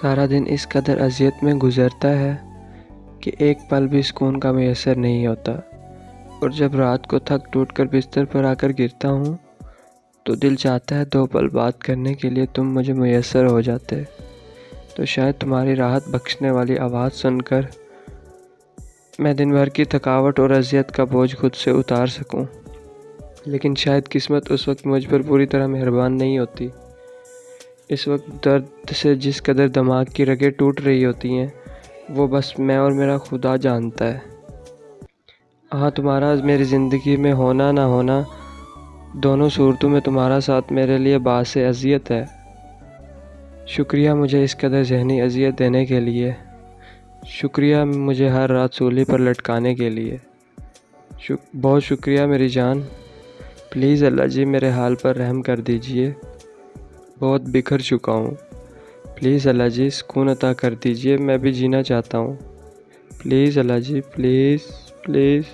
سارا دن اس قدر اذیت میں گزرتا ہے کہ ایک پل بھی سکون کا میسر نہیں ہوتا، اور جب رات کو تھک ٹوٹ کر بستر پر آ کر گرتا ہوں تو دل چاہتا ہے 2 پل بات کرنے کے لیے تم مجھے میسر ہو جاتے، تو شاید تمہاری راحت بخشنے والی آواز سن کر میں دن بھر کی تھکاوٹ اور اذیت کا بوجھ خود سے اتار سکوں۔ لیکن شاید قسمت اس وقت مجھ پر پوری طرح مہربان نہیں ہوتی۔ اس وقت درد سے جس قدر دماغ کی رگیں ٹوٹ رہی ہوتی ہیں وہ بس میں اور میرا خدا جانتا ہے۔ ہاں، تمہارا میری زندگی میں ہونا نہ ہونا، دونوں صورتوں میں تمہارا ساتھ میرے لیے باعث اذیت ہے۔ شکریہ مجھے اس قدر ذہنی اذیت دینے کے لیے، شکریہ مجھے ہر رات سولی پر لٹکانے کے لیے، بہت شکریہ میری جان۔ پلیز اللہ جی میرے حال پر رحم کر دیجئے، بہت بکھر چکا ہوں۔ پلیز اللہ جی سکون عطا کر دیجئے، میں بھی جینا چاہتا ہوں۔ Please Allah ji, please please.